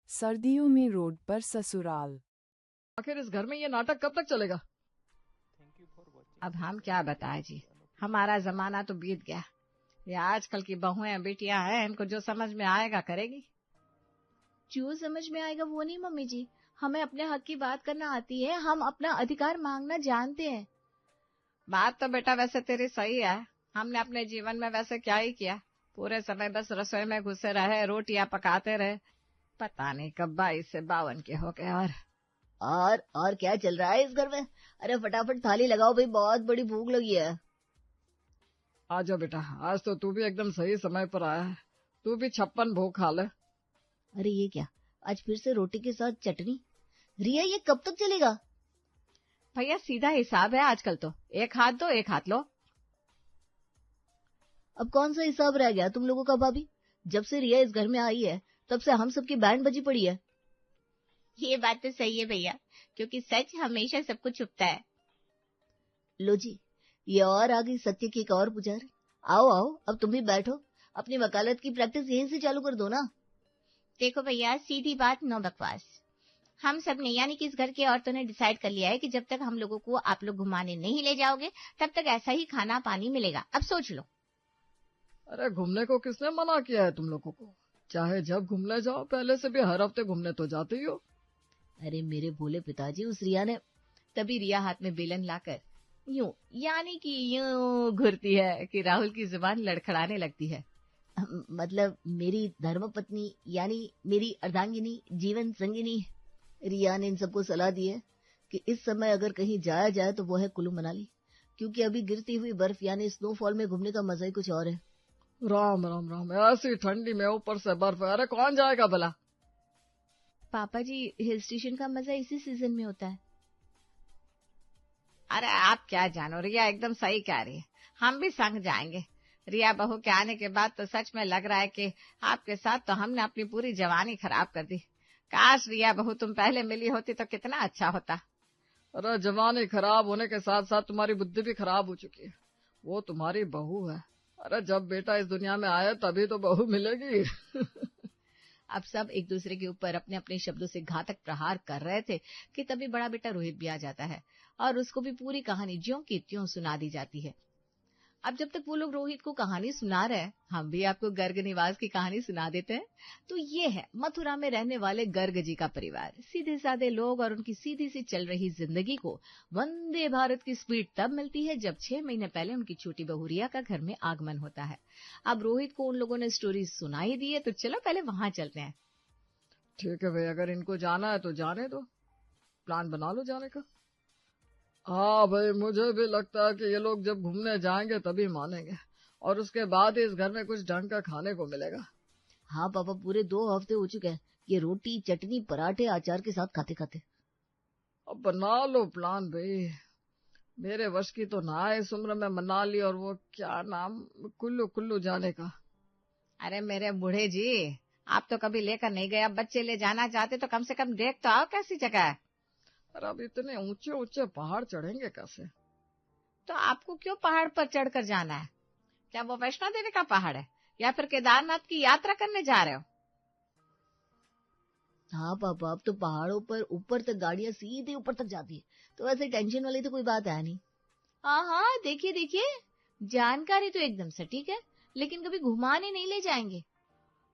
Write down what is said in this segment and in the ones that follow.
सर्दियों में रोड पर ससुराल। आखिर इस घर में ये नाटक कब तक चलेगा? अब हम क्या बताएं जी, हमारा जमाना तो बीत गया। ये आजकल की बहुएं बेटियां हैं, इनको जो समझ में आएगा करेगी। जो समझ में आएगा वो नहीं मम्मी जी, हमें अपने हक की बात करना आती है, हम अपना अधिकार मांगना जानते हैं। बात तो बेटा वैसे तेरी सही है। हमने अपने जीवन में वैसे क्या ही किया, पूरे समय बस रसोई में घुसे रहे, रोटियां पकाते रहे। पता नहीं कब 22 से 52 के हो गए। और क्या चल रहा है इस घर में? अरे फटाफट थाली लगाओ भाई, बहुत बड़ी भूख लगी है। आजा बेटा, आज तो तू भी एकदम सही समय पर आया है। तू भी 56 भोग खा ले। अरे ये क्या, आज फिर से रोटी के साथ चटनी? रिया ये कब तक चलेगा? भैया सीधा हिसाब है आजकल तो, एक हाथ दो एक हाथ लो। अब कौन सा हिसाब रह गया तुम लोगों का भाभी? जब से रिया इस घर में आई है तब से हम सबकी बैंड बजी पड़ी है। ये बात तो सही है भैया, क्योंकि सच हमेशा सबको छुपता है। लो जी, ये और आ गई सत्य की एक और पुजारी। आओ आओ, अब तुम भी बैठो, अपनी वकालत की प्रैक्टिस यहीं से चालू कर दो ना। देखो भैया, सीधी बात नो बकवास। हम सब ने यानी कि इस घर की औरतों ने डिसाइड कर लिया है कि जब तक हम लोगों को आप लोग घुमाने नहीं ले जाओगे तब तक ऐसा ही खाना पानी मिलेगा। अब सोच लो। अरे घूमने को किसने मना किया है तुम लोगों को? चाहे जब घूमने जाओ, पहले से भी हर हफ्ते घूमने तो जाते ही हो। अरे मेरे भोले पिताजी, उस रिया ने। तभी रिया हाथ में बेलन लाकर यूं यानी कि यूं घुरती है कि राहुल की जुबान लड़खड़ाने लगती है। मतलब मेरी धर्मपत्नी यानी मेरी अर्धांगिनी, जीवन संगिनी रिया ने इन सबको सलाह दी है कि इस समय अगर कहीं जाया जाए तो वो है कुल्लू मनाली, क्योंकि अभी गिरती हुई बर्फ यानी स्नोफॉल में घूमने का मजा ही कुछ और है। राम राम राम, ऐसी ठंडी में ऊपर से बर्फ, अरे कौन जाएगा भला? पापा जी, हिल स्टेशन का मजा इसी सीजन में होता है। अरे आप क्या जानो, रिया एकदम सही कह रही है, हम भी संग जाएंगे। रिया बहू के आने के बाद तो सच में लग रहा है कि आपके साथ तो हमने अपनी पूरी जवानी खराब कर दी। काश रिया बहू तुम पहले मिली होती तो कितना अच्छा होता। अरे जवानी खराब होने के साथ साथ तुम्हारी बुद्धि भी खराब हो चुकी है। वो तुम्हारी बहू है। अरे जब बेटा इस दुनिया में आया तभी तो बहू मिलेगी। अब सब एक दूसरे के ऊपर अपने अपने शब्दों से घातक प्रहार कर रहे थे कि तभी बड़ा बेटा रोहित भी आ जाता है और उसको भी पूरी कहानी ज्यों की त्यों सुना दी जाती है। अब जब तक वो लोग रोहित को कहानी सुना रहे हैं, हम भी आपको गर्ग निवास की कहानी सुना देते हैं। तो ये है मथुरा में रहने वाले गर्ग जी का परिवार। सीधे साधे लोग और उनकी सीधी सी चल रही जिंदगी को वंदे भारत की स्पीड तब मिलती है जब 6 महीने पहले उनकी छोटी बहू रिया का घर में आगमन होता है। अब रोहित को उन लोगों ने स्टोरी सुनाई दी है, तो चलो पहले वहां चलते हैं। ठीक है भाई, अगर इनको जाना है तो जाने दो, प्लान बना लो जाने का। हाँ भाई, मुझे भी लगता है कि ये लोग जब घूमने जाएंगे तभी मानेंगे, और उसके बाद ही इस घर में कुछ ढंग का खाने को मिलेगा। हाँ पापा, पूरे 2 हफ्ते हो चुके हैं ये रोटी चटनी पराठे अचार के साथ खाते खाते। अब बना लो प्लान भाई, मेरे वश की तो ना है इस उम्र में मनाली और वो क्या नाम, कुल्लू कुल्लू जाने का। अरे मेरे बूढ़े जी, आप तो कभी लेकर नहीं गए, अब बच्चे ले जाना चाहते तो कम से कम देख तो आओ कैसी जगह है। अरे अब इतने ऊंचे ऊंचे पहाड़ चढ़ेंगे कैसे? तो आपको क्यों पहाड़ पर चढ़कर जाना है? क्या वो वैष्णो देवी का पहाड़ है या फिर केदारनाथ की यात्रा करने जा रहे हो? हाँ पापा, अब तो पहाड़ों पर ऊपर तक गाड़ियां सीधे ऊपर तक जाती है, तो ऐसे टेंशन वाली तो कोई बात है नहीं। हाँ हाँ, देखिए देखिए, जानकारी तो एकदम सटीक है, लेकिन कभी घुमाने नहीं ले जाएंगे।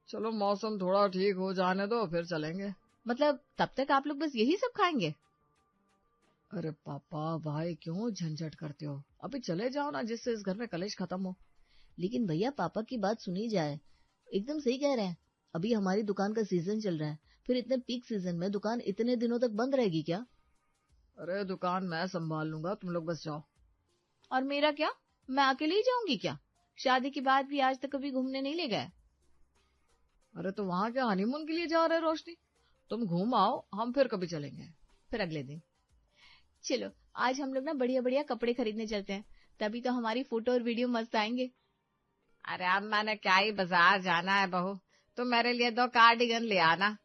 चलो मौसम थोड़ा ठीक हो जाने दो फिर चलेंगे। मतलब तब तक आप लोग बस यही सब खाएंगे? अरे पापा भाई, क्यों झंझट करते हो, अभी चले जाओ ना, जिससे इस घर में कलेश खत्म हो। लेकिन भैया पापा की बात सुनी जाए, एकदम सही कह रहे हैं। अभी हमारी दुकान का सीजन चल रहा है, फिर इतने पीक सीजन में दुकान इतने दिनों तक बंद रहेगी क्या? अरे दुकान मैं संभाल लूंगा, तुम लोग बस जाओ। और मेरा क्या, मैं अकेले ही जाऊंगी क्या? शादी के बाद भी आज तक कभी घूमने नहीं ले गए। अरे तो वहां क्या हनीमून के लिए जा रहे रोशनी? तुम घूम आओ, हम फिर कभी चलेंगे। फिर अगले दिन। चलो आज हम लोग ना बढ़िया बढ़िया कपड़े खरीदने चलते हैं, तभी तो हमारी फोटो और वीडियो मस्त आएंगे। अरे अब मैंने क्या ही बाजार जाना है बहू, तुम मेरे लिए 2 कार्डिगन ले आना।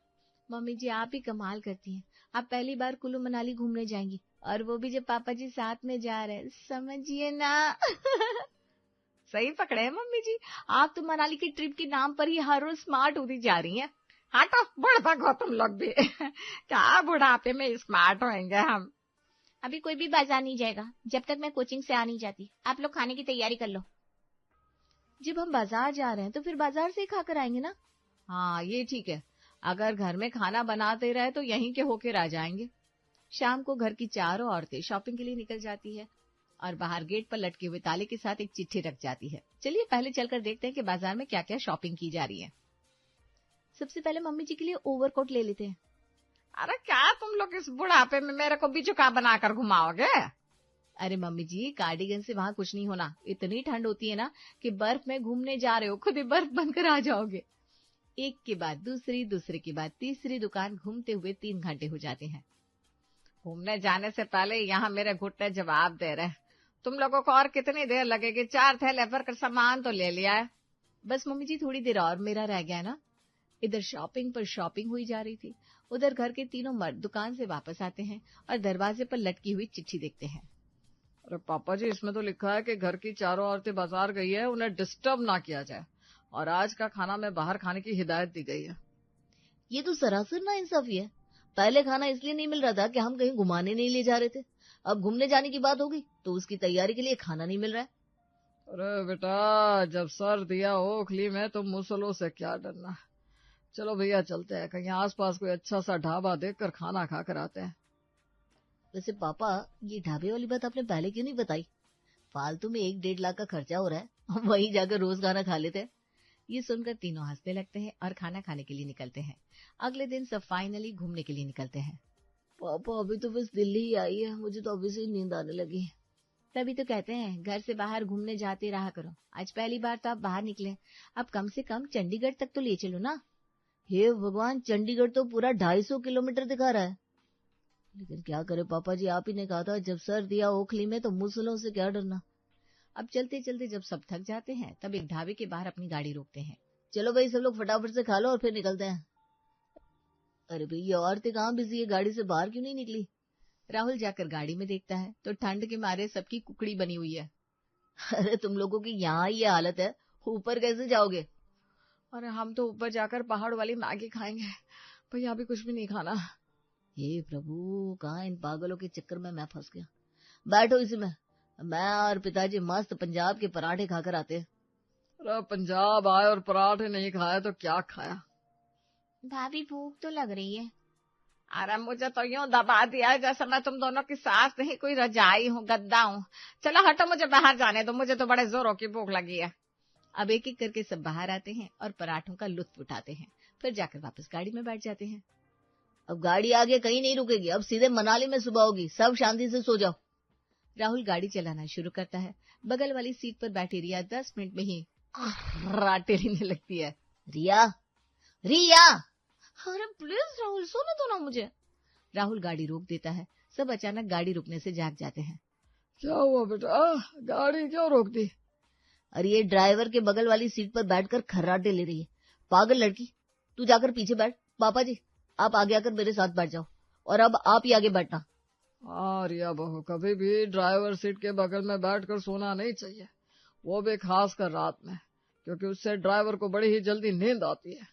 मम्मी जी आप ही कमाल करती हैं, आप पहली बार कुल्लू मनाली घूमने जाएंगी, और वो भी जब पापा जी साथ में जा रहे हैं, समझिए ना। सही पकड़े हैं मम्मी जी, आप तो मनाली की ट्रिप के नाम पर ही हर रोज स्मार्ट होती जा रही हैं। हाँ तो बुढ़बक हो तुम लोग भी। क्या बुढ़ापे में स्मार्ट होंगे हम। अभी कोई भी बाजार नहीं जाएगा जब तक मैं कोचिंग से आ नहीं जाती। आप लोग खाने की तैयारी कर लो। जब हम बाजार जा रहे हैं तो फिर बाजार से ही खाकर आएंगे ना। हाँ ये ठीक है, अगर घर में खाना बनाते रहे तो यहीं के होकर आ जाएंगे। शाम को घर की चारों औरतें शॉपिंग के लिए निकल जाती है और बाहर गेट पर लटके हुए ताले के साथ एक चिट्ठी रख जाती है। चलिए पहले चलकर देखते हैं कि बाजार में क्या क्या शॉपिंग की जा रही है। सबसे पहले मम्मी जी के लिए ओवरकोट ले लेते हैं। अरे क्या तुम लोग इस बुढ़ापे में मेरे को बिचुका बनाकर घुमाओगे? अरे मम्मी जी, कार्डिगन से वहां कुछ नहीं होना। इतनी ठंड होती है ना कि बर्फ में घूमने जा रहे हो, खुद ही बर्फ बनकर आ जाओगे। एक के बाद दूसरी, दूसरे के बाद तीसरी दुकान घूमते हुए 3 घंटे हो जाते हैं। घूमने जाने से पहले यहाँ मेरे घुटने जवाब दे रहे। तुम लोगों को और कितनी देर लगेगी? 4 थैले भर कर सामान तो ले लिया है। बस मम्मी जी थोड़ी देर और मेरा रह गया है ना। इधर शॉपिंग पर शॉपिंग हुई जा रही थी, उधर घर के तीनों मर्द दुकान से वापस आते हैं और दरवाजे पर लटकी हुई चिट्ठी देखते हैं। अरे पापा जी, इसमें तो लिखा है कि घर की चारों औरतें बाजार गई है, उन्हें डिस्टर्ब ना किया जाए और आज का खाना मैं बाहर खाने की हिदायत दी गई है। ये तो सरासर नाइंसाफी है। पहले खाना इसलिए नहीं मिल रहा था कि हम कहीं घुमाने नहीं ले जा रहे थे, अब घूमने जाने की बात होगी तो उसकी तैयारी के लिए खाना नहीं मिल रहा है। अरे बेटा, जब सर दिया ओखली में तो मुसलों से क्या डरना। चलो भैया चलते हैं, कहीं आसपास कोई अच्छा सा ढाबा देखकर खाना खा कर आते हैं। वैसे पापा, ये ढाबे वाली बात आपने पहले क्यों नहीं बताई? फालतू में 1-1.5 लाख का खर्चा हो रहा है, हम वहीं जाकर रोज खाना खा लेते हैं। ये सुनकर तीनों हंसने लगते हैं और खाना खाने के लिए निकलते हैं। अगले दिन सब फाइनली घूमने के लिए निकलते हैं। पापा अभी तो बस दिल्ली ही आई है, मुझे तो अभी से ही नींद आने लगी। तभी तो कहते हैं घर से बाहर घूमने जाते रहा करो। आज पहली बार तो आप बाहर निकले, अब कम से कम चंडीगढ़ तक तो ले चलो ना। हे भगवान, चंडीगढ़ तो पूरा 250 किलोमीटर दिखा रहा है। लेकिन क्या करे पापा जी, आप ही ने कहा था जब सर दिया ओखली में तो मुसलों से क्या डरना। अब चलते चलते जब सब थक जाते हैं तब एक ढाबे के बाहर अपनी गाड़ी रोकते हैं। चलो भाई सब लोग फटाफट से खा लो और फिर निकलते हैं। अरे भाई, ये औरतें कहाँ बिजी है, गाड़ी से बाहर क्यों नहीं निकली? राहुल जाकर गाड़ी में देखता है तो ठंड के मारे सबकी कुकड़ी बनी हुई है। अरे तुम लोगों की यहाँ ये हालत है, ऊपर कैसे जाओगे? अरे हम तो ऊपर जाकर पहाड़ वाली मैगी खाएंगे भैया, अभी कुछ भी नहीं खाना। हे प्रभु, कहाँ इन पागलों के चक्कर में मैं फंस गया। बैठो इसी में, मैं और पिताजी मस्त पंजाब के पराठे खाकर आते हैं। अरे पंजाब आए और पराठे नहीं खाए तो क्या खाया? भाभी भूख तो लग रही है। अरे मुझे तो यूं दबा दिया है जैसे मैं तुम दोनों की सास नहीं, कोई रजाई हूँ, गद्दा हूँ। चलो हटो, मुझे बाहर जाने दो, मुझे तो बड़े जोरों की भूख लगी है। अब एक एक करके सब बाहर आते हैं और पराठों का लुत्फ उठाते हैं, फिर जाकर वापस गाड़ी में बैठ जाते हैं। अब गाड़ी आगे कहीं नहीं रुकेगी, अब सीधे मनाली में सुबह होगी, सब शांति से सो जाओ। राहुल गाड़ी चलाना शुरू करता है। बगल वाली सीट पर बैठी रिया 10 मिनट में ही राटे लेने लगती है। रिया, रिया, अरे प्लीज राहुल, सोने दो ना मुझे। राहुल गाड़ी रोक देता है। सब अचानक गाड़ी रुकने से जाग जाते हैं। क्या हुआ बेटा, गाड़ी क्यों रोक दी? अरे ये ड्राइवर के बगल वाली सीट पर बैठकर खर्राटे ले रही है। पागल लड़की, तू जाकर पीछे बैठ। पापा जी, आप आगे आकर मेरे साथ बैठ जाओ और अब आप ही आगे बैठना। हाँ रिया बहू, कभी भी ड्राइवर सीट के बगल में बैठकर सोना नहीं चाहिए, वो भी खास कर रात में, क्योंकि उससे ड्राइवर को बड़ी ही जल्दी नींद आती है।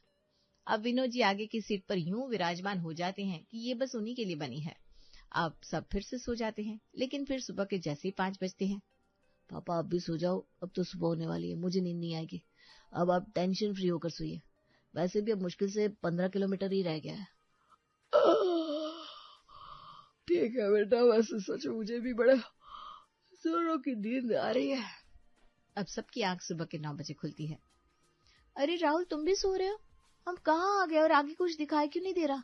अब विनोद जी आगे की सीट पर यूं विराजमान हो जाते हैं कि ये बस उन्हीं के लिए बनी है। अब सब फिर से सो जाते हैं, लेकिन फिर सुबह के जैसे ही 5 बजते हैं। पापा आप भी सो जाओ, अब तो सुबह होने वाली है, मुझे नींद नहीं आएगी। अब आप टेंशन फ्री होकर सोइए। वैसे भी अब मुश्किल से 15 किलोमीटर ही रह गया है। ठीक है बेटा, वैसे सच मुझे भी बड़े जोरों की नींद आ रही है। अब सबकी आंख सुबह के 9 बजे खुलती है। अरे राहुल, तुम भी सो रहे हो? हम कहाँ आ गए और आगे कुछ दिखाई क्यों नहीं दे रहा?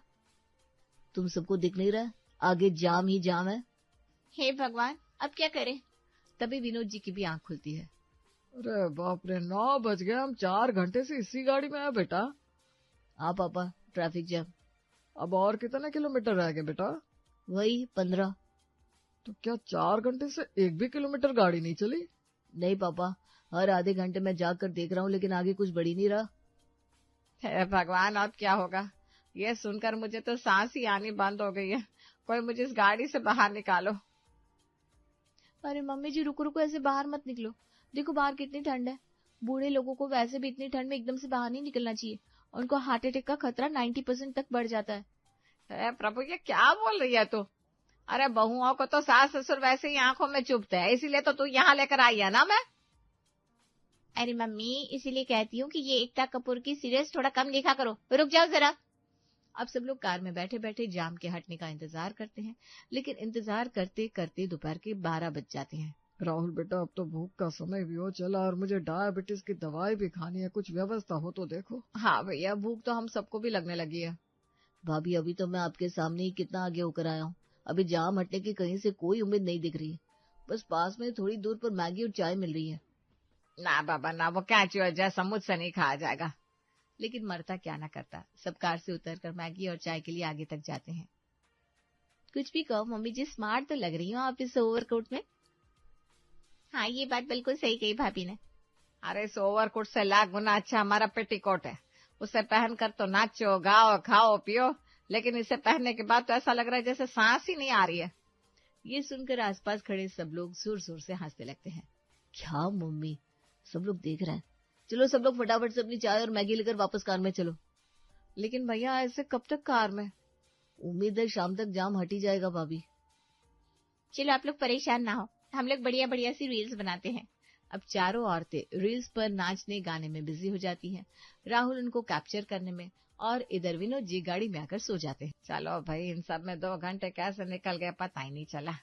तुम सबको दिख नहीं रहा है? आगे जाम ही जाम है। हे भगवान, अब क्या करें? तभी विनोद जी की भी आंख खुलती है। अरे बाप रे, 9 बज गए, हम 4 घंटे से इसी गाड़ी में है बेटा। हाँ पापा, ट्रैफिक जैम। अब और कितने किलोमीटर रह गए बेटा? वही 15। तो क्या 4 घंटे से 1 भी किलोमीटर गाड़ी नहीं चली? नहीं पापा, हर आधे घंटे में जाकर देख रहा हूँ, लेकिन आगे कुछ बढ़ ही नहीं रहा। हे भगवान, अब क्या होगा? ये सुनकर मुझे तो सांस ही आनी बंद हो गई है। कोई मुझे इस गाड़ी से बाहर निकालो। अरे मम्मी जी, रुको रुको, ऐसे बाहर मत निकलो। देखो बाहर कितनी ठंड है। बूढ़े लोगों को वैसे भी इतनी ठंड में एकदम से बाहर नहीं निकलना चाहिए। उनको हार्ट अटैक का खतरा 90% तक बढ़ जाता है। अरे प्रभु, ये क्या बोल रही है तू? अरे बहुओं को तो सास ससुर वैसे ही आंखों में चुभते हैं, इसीलिए तो तू यहाँ लेकर आई है ना। मैं अरे मम्मी, इसीलिए कहती हूँ कि ये एकता कपूर की सीरियस थोड़ा कम देखा करो। रुक जाओ जरा। अब सब लोग कार में बैठे बैठे जाम के हटने का इंतजार करते हैं, लेकिन इंतजार करते करते दोपहर के 12 बज जाते हैं। राहुल बेटा, अब तो भूख का समय भी हो चला और मुझे डायबिटीज की दवाई भी खानी है, कुछ व्यवस्था हो तो देखो। हाँ भैया, भूख तो हम सबको भी लगने लगी है। भाभी, अभी तो मैं आपके सामने ही कितना आगे होकर आया हूँ। अभी जाम हटने की कहीं से कोई उम्मीद नहीं दिख रही है। बस पास में थोड़ी दूर पर मैगी और चाय मिल रही है। ना बाबा ना, वो क्या चीज जैसा मुझसे नहीं खाया जाएगा। लेकिन मरता क्या ना करता, सब कार से उतरकर मैगी और चाय के लिए आगे तक जाते हैं। कुछ भी कहो मम्मी जी, स्मार्ट तो लग रही हो आप इस ओवरकोट में। हाँ, ये बात बिल्कुल सही कही भाभी ने। अरे इस ओवरकोट से लाख गुना अच्छा हमारा पेटीकोट है। उसे पहनकर तो नाचो, गाओ, खाओ, पियो, लेकिन इसे पहनने के बाद तो ऐसा लग रहा है जैसे सांस ही नहीं आ रही है। ये सुनकर आसपास खड़े सब लोग जोर जोर से हंसने लगते हैं। क्या मम्मी, सब लोग देख रहे हैं। चलो सब लोग फटाफट से अपनी चाय और मैगी लेकर वापस कार में चलो। लेकिन भैया, ऐसे कब तक कार में? उम्मीद है शाम तक जाम हट ही जाएगा भाभी। चलो आप लोग परेशान ना हो, हम लोग बढ़िया बढ़िया सी रील्स बनाते हैं। अब चारों औरतें रील्स पर नाचने गाने में बिजी हो जाती हैं, राहुल उनको कैप्चर करने में, और इधर विनोद जी गाड़ी में आकर सो जाते हैं। चलो भाई, इन सब में 2 घंटे कैसे निकल गए पता ही नहीं चला।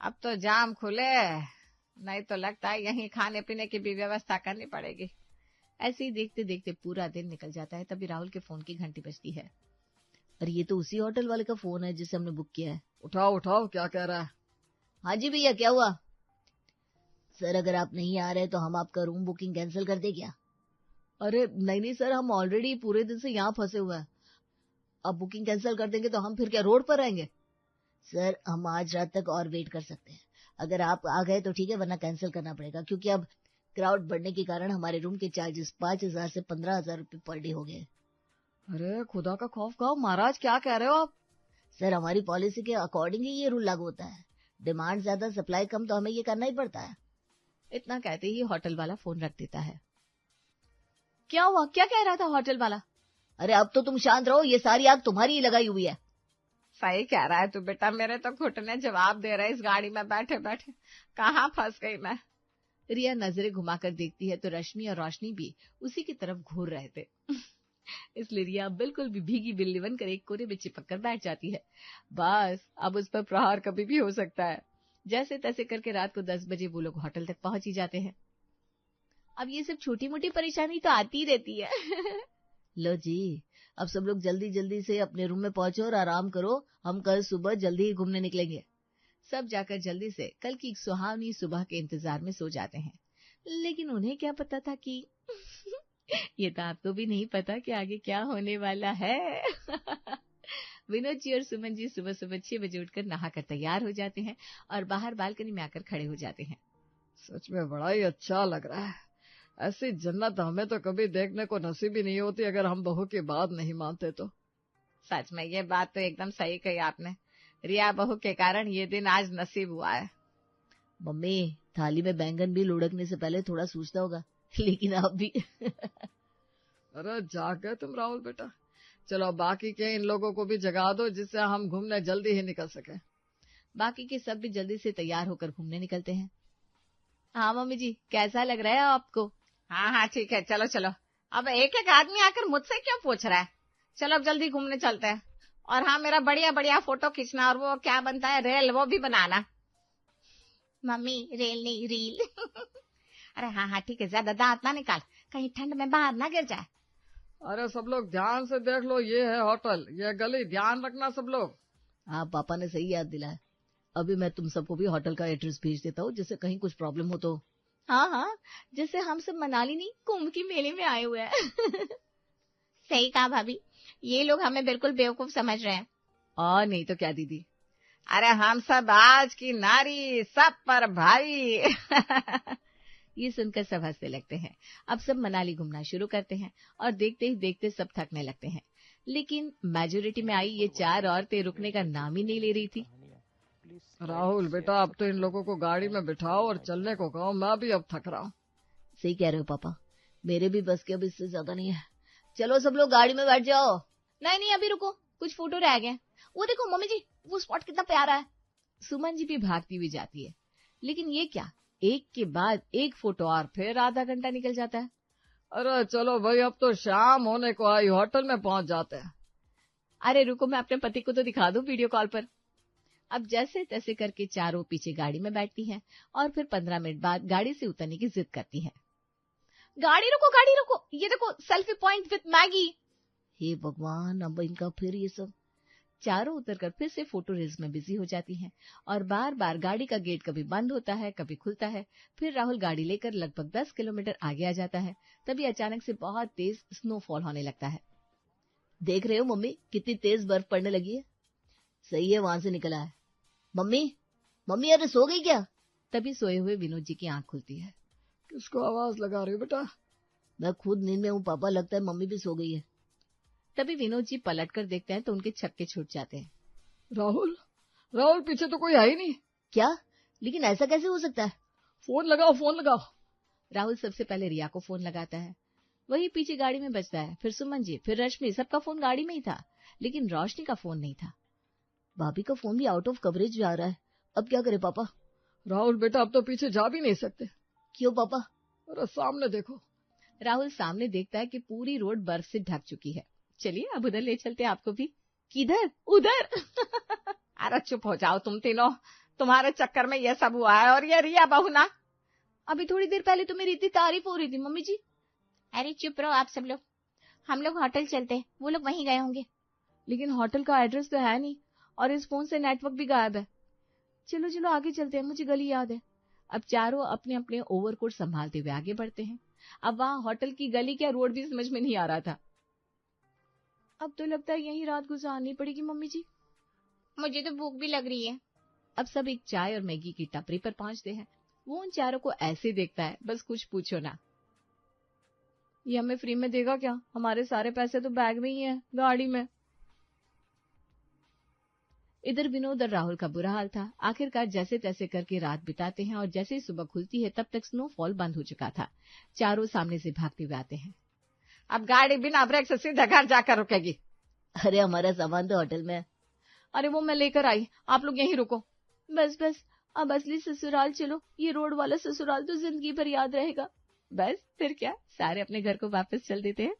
अब तो जाम खुले, नहीं तो लगता है यहीं खाने पीने की भी व्यवस्था करनी पड़ेगी। ऐसे ही देखते देखते पूरा दिन निकल जाता है। तभी राहुल के फोन की घंटी बजती है। अरे ये तो उसी होटल वाले का फोन है जिसे हमने बुक किया है। उठाओ उठाओ, क्या कह रहा है? हाँ जी भैया, क्या हुआ? सर, अगर आप नहीं आ रहे तो हम आपका रूम बुकिंग कैंसिल कर दे क्या? अरे नहीं नहीं सर, हम ऑलरेडी पूरे दिन से यहाँ फंसे हुए हैं। अब बुकिंग कैंसिल कर देंगे तो हम फिर क्या रोड पर रहेंगे? सर, हम आज रात तक और वेट कर सकते हैं। अगर आप आ गए तो ठीक है, वरना कैंसिल करना पड़ेगा, क्योंकि अब क्राउड बढ़ने के कारण हमारे रूम के चार्जेस 5,000 से 15,000 रुपए पर डे हो गए। अरे खुदा का खौफ खाओ महाराज, क्या कह रहे हो आप? सर, हमारी पॉलिसी के अकॉर्डिंग ही ये रूल लागू होता है। डिमांड ज्यादा, सप्लाई कम, तो हमें ये करना ही पड़ता है। इतना कहते ही होटल वाला फोन रख देता है। क्या हुआ? क्या कह रहा था होटल वाला? अरे अब तो तुम शांत रहो, ये सारी आग तुम्हारी ही लगाई हुई है। सही कह रहा है तू बेटा, मेरे तो घुटने जवाब दे रहे इस गाड़ी में बैठे बैठे। कहाँ फंस गई मैं। रिया नजरें घुमाकर देखती है तो रश्मि और रोशनी भी उसी की तरफ घूर रहे थे। इसलिए रिया बिल्कुल भी भीगी बिल्ली बनकर एक कोने में चिपक कर बैठ जाती है। बस अब उस पर प्रहार कभी भी हो सकता है। जैसे तैसे करके रात को 10 बजे वो लोग होटल तक पहुंच ही जाते हैं। अब ये सब छोटी मोटी परेशानी तो आती ही रहती है। लो जी, अब सब लोग जल्दी जल्दी से अपने रूम में पहुंचो और आराम करो। हम कल सुबह जल्दी ही घूमने निकलेंगे। सब जाकर जल्दी से कल की एक सुहावनी सुबह के इंतजार में सो जाते हैं। लेकिन उन्हें क्या पता था कि ये तो आपको भी नहीं पता कि आगे क्या होने वाला है। विनोद जी और सुमन जी सुबह सुबह 6 बजे उठकर नहाकर तैयार हो जाते हैं और बाहर बालकनी में आकर खड़े हो जाते हैं। सच में बड़ा ही अच्छा लग रहा है। ऐसी जन्नत हमें तो कभी देखने को नसीब ही नहीं होती अगर हम बहू की बात नहीं मानते तो। सच में ये बात तो एकदम सही कही आपने। रिया बहू के कारण ये दिन आज नसीब हुआ है। मम्मी, थाली में बैंगन भी लुढ़कने से पहले थोड़ा सोचता होगा, लेकिन आप भी। अरे जाग गए तुम राहुल बेटा। चलो बाकी के इन लोगों को भी जगा दो जिससे हम घूमने जल्दी ही निकल सके। बाकी के सब भी जल्दी से तैयार होकर घूमने निकलते हैं। हाँ मम्मी जी, कैसा लग रहा है आपको? हाँ हाँ ठीक है, चलो चलो। अब एक एक आदमी आकर मुझसे क्यों पूछ रहा है? चलो अब जल्दी घूमने चलते हैं। और हाँ, मेरा बढ़िया बढ़िया फोटो खींचना, और वो क्या बनता है रेल, वो भी बनाना। मम्मी, रेल नहीं रील। अरे हाँ हाँ ठीक है, ज्यादा दांत ना निकाल, कहीं ठंड में बाहर ना गिर जाए। अरे सब लोग ध्यान से देख लो, ये है होटल, ये गली, ध्यान रखना सब लोग। हाँ, पापा ने सही याद दिलाया। अभी मैं तुम सबको भी होटल का एड्रेस भेज देता हूँ, जिससे कहीं कुछ प्रॉब्लम हो तो। हाँ हाँ, जैसे हम सब मनाली नहीं, कुंभ के मेले में आए हुए हैं। सही कहा भाभी, ये लोग हमें बिल्कुल बेवकूफ समझ रहे हैं। और नहीं तो क्या दीदी। अरे हम सब आज की नारी, सब पर भारी। ये सुनकर सब हंसने लगते हैं। अब सब मनाली घूमना शुरू करते हैं और देखते ही देखते सब थकने लगते हैं। लेकिन मेजोरिटी में आई ये 4 औरतें रुकने का नाम ही नहीं ले रही थी। राहुल बेटा, अब तो इन लोगों को गाड़ी में बिठाओ और चलने को कहो, मैं भी अब थक रहा हूँ। सही कह रहे हो पापा, मेरे भी बस के अब इससे ज्यादा नहीं है। चलो सब लोग गाड़ी में बैठ जाओ। नहीं नहीं अभी रुको, कुछ फोटो रह गए। वो देखो मम्मी जी, वो स्पॉट कितना प्यारा है। सुमन जी भी भागती हुई जाती है, लेकिन ये क्या, एक के बाद एक फोटो और फिर आधा घंटा निकल जाता है। अरे चलो भाई, अब तो शाम होने को आई, होटल में पहुंच जाते हैं। अरे रुको, मैं अपने पति को तो दिखा दूं वीडियो कॉल पर। अब जैसे तैसे करके चारों पीछे गाड़ी में बैठती हैं और फिर 15 मिनट बाद गाड़ी से उतरने की जिद करती हैं। गाड़ी रोको, ये देखो सेल्फी पॉइंट विद मैगी। हे भगवान, अब इनका फिर ये सब। चारों उतरकर फिर से फोटो रील्स में बिजी हो जाती हैं और बार बार गाड़ी का गेट कभी बंद होता है कभी खुलता है। फिर राहुल गाड़ी लेकर लगभग 10 किलोमीटर आगे आ जाता है। तभी अचानक से बहुत तेज स्नोफॉल होने लगता है। देख रहे हो मम्मी, कितनी तेज बर्फ पड़ने लगी है। सही है, वहां से निकला है। मम्मी अरे सो गई क्या? तभी सोए हुए विनोद जी की आंख खुलती है। किसको आवाज लगा रही हो बेटा? मैं खुद नींद में हूँ पापा, लगता है मम्मी भी सो गई है। तभी विनोद जी पलट कर देखते हैं तो उनके छक्के छूट जाते हैं। राहुल पीछे तो कोई है ही नहीं। क्या? लेकिन ऐसा कैसे हो सकता है? फोन लगाओ। राहुल सबसे पहले रिया को फोन लगाता है, वही पीछे गाड़ी में बजता है। फिर सुमन जी, फिर रश्मि, सबका फोन गाड़ी में ही था, लेकिन रोशनी का फोन नहीं था। भाभी का फोन भी आउट ऑफ कवरेज जा रहा है, अब क्या करे पापा? राहुल बेटा, अब तो पीछे जा भी नहीं सकते। क्यों पापा? अरे सामने देखो। राहुल सामने देखता है कि पूरी रोड बर्फ से ढक चुकी है। चलिए अब उधर ले चलते हैं आपको भी। किधर? उधर। अरे चुप हो जाओ तुम तीनों, तुम्हारे चक्कर में ये सब हुआ है। और ये रिया बहू ना, अभी थोड़ी देर पहले तो मेरी इतनी तारीफ हो रही थी मम्मी जी। अरे चुप रहो आप सब लोग, हम लोग होटल चलते हैं, वो लोग वहीं गए होंगे। लेकिन होटल का एड्रेस तो है नहीं और इस फोन से नेटवर्क भी गायब है। चलो आगे चलते हैं, मुझे गली याद है। अब चारों अपने अपने ओवरकोट संभालते हुए आगे बढ़ते हैं। अब वहां होटल की गली क्या रोड भी समझ में नहीं आ रहा था। अब तो लगता है यहीं रात गुजारनी पड़ेगी मम्मी जी। मुझे तो भूख भी लग रही है। अब सब एक चाय और मैगी की टपरी पर पहुंचते हैं। वो उन चारों को ऐसे देखता है, बस कुछ पूछो ना। ये हमें फ्री में देगा क्या? हमारे सारे पैसे तो बैग में ही है, गाड़ी में। इधर विनोद और राहुल का बुरा हाल था। आखिरकार जैसे तैसे करके रात बिताते हैं और जैसे ही सुबह खुलती है तब तक स्नोफॉल बंद हो चुका था। चारों सामने से भागते हुए आते हैं। अब गाड़ी बिना ब्रेक से सीधा घर जाकर रुकेगी। अरे हमारा सामान तो होटल में है। अरे वो मैं लेकर आई, आप लोग यहीं रुको। बस अब असली ससुराल चलो, ये रोड वाला ससुराल तो जिंदगी भर याद रहेगा। बस फिर क्या, सारे अपने घर को वापस चल देते हैं।